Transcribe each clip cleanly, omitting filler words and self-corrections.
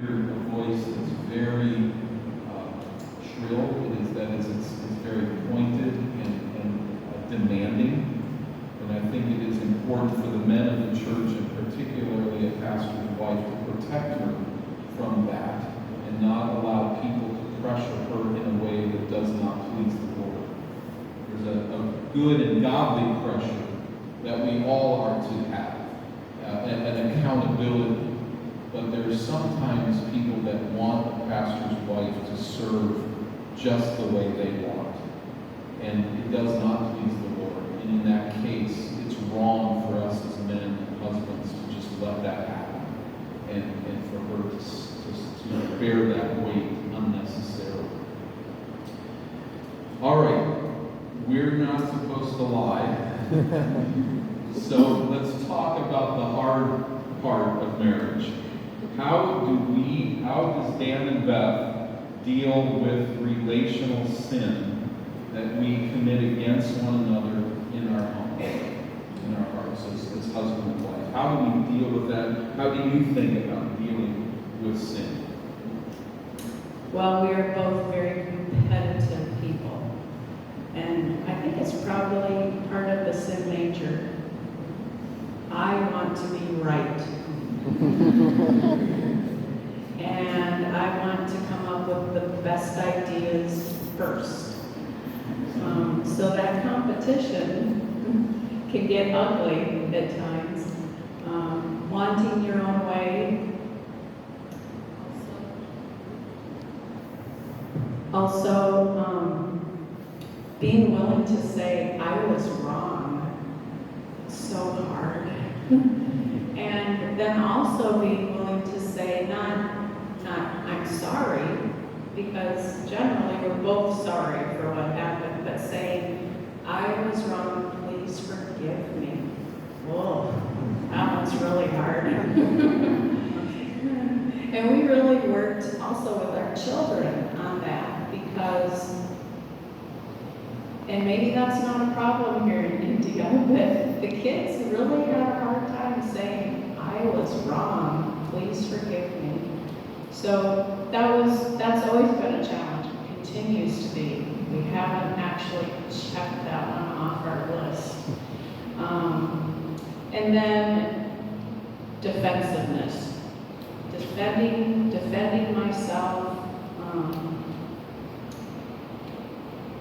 a voice that's very shrill. It's very pointed and demanding. And I think it is important for the men of the church, and particularly a pastor's wife, to protect her from that and not allow people to pressure her in a way that does not please the Lord. There's a good and godly pressure that we all are to have, an accountability. But there's sometimes people that want a pastor's wife to serve just the way they want. And it does not please the Lord. And in that case, it's wrong for us as men and husbands to just let that happen. And for her to bear that weight unnecessarily. All right. We're not supposed to lie. So let's talk about the hard part of marriage. How does Dan and Beth deal with relational sin that we commit against one another in our homes, in our hearts as husband and wife? How do we deal with that? How do you think about dealing with sin? Well, we are both very competitive people. And I think it's probably part of the sin nature. I want to be right. And I want to come up with the best ideas first. So that competition can get ugly at times. Wanting your own way. Also, being willing to say, I was wrong. It's so hard. And then also being willing to say, not I'm sorry, because generally we're both sorry for what happened, but saying, I was wrong, please forgive me. Whoa, that one's really hard. And we really worked also with our children on that, because, and maybe that's not a problem here in India, but the kids really had a hard time saying, I was wrong, please forgive me. So that's always been a challenge, it continues to be. We haven't actually checked that one off our list. And then defensiveness, defending myself,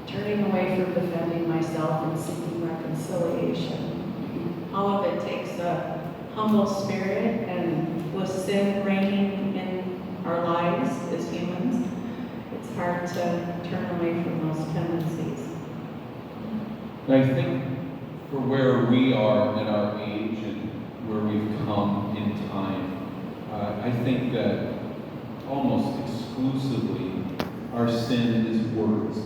turning away from defending myself and seeking reconciliation. All of it takes a humble spirit, and with sin reigning in our lives as humans, it's hard to turn away from those tendencies. I think for where we are at our age and where we've come in time, I think that almost exclusively our sin is words.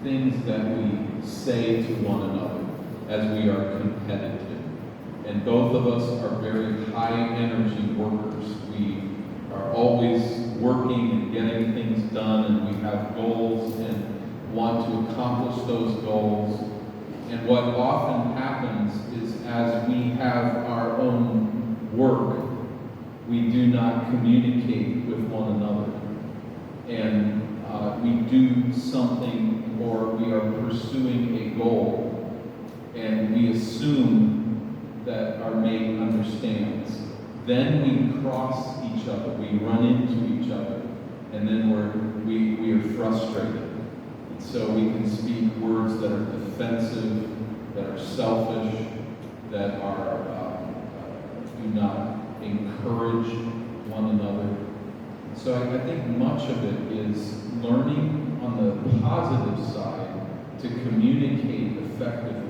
Things that we say to one another as we are competitive. And both of us are very high energy workers. We are always working and getting things done, and we have goals and want to accomplish those goals. And what often happens is, as we have our own work, we do not communicate with one another. And we do something, or we are pursuing a goal, and we assume that our mate understands. Then we cross each other, we run into each other, and then we are frustrated. And so we can speak words that are defensive, that are selfish, that do not encourage one another. So I think much of it is learning on the positive side to communicate effectively.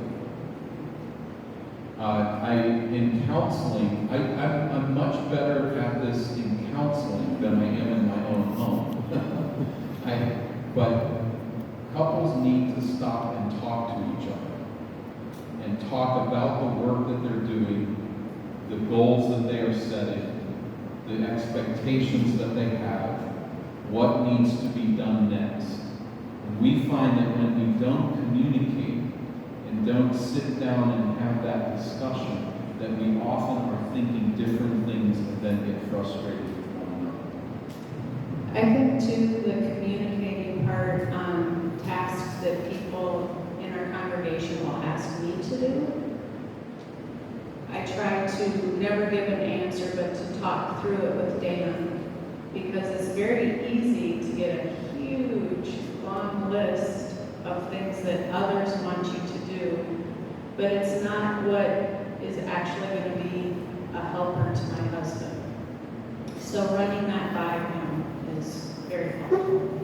In counseling, I'm much better at this in counseling than I am in my own home. But couples need to stop and talk to each other and talk about the work that they're doing, the goals that they are setting, the expectations that they have, what needs to be done next. And we find that when we don't communicate and don't sit down and have that discussion, that we often are thinking different things to the communicating part on tasks that people in our congregation will ask me to do, I try to never give an answer, but to talk through it with Dan, because it's very easy to get a huge, long list of things that others want you to do, but it's not what is actually going to be a helper to my husband. So running that by him is very helpful.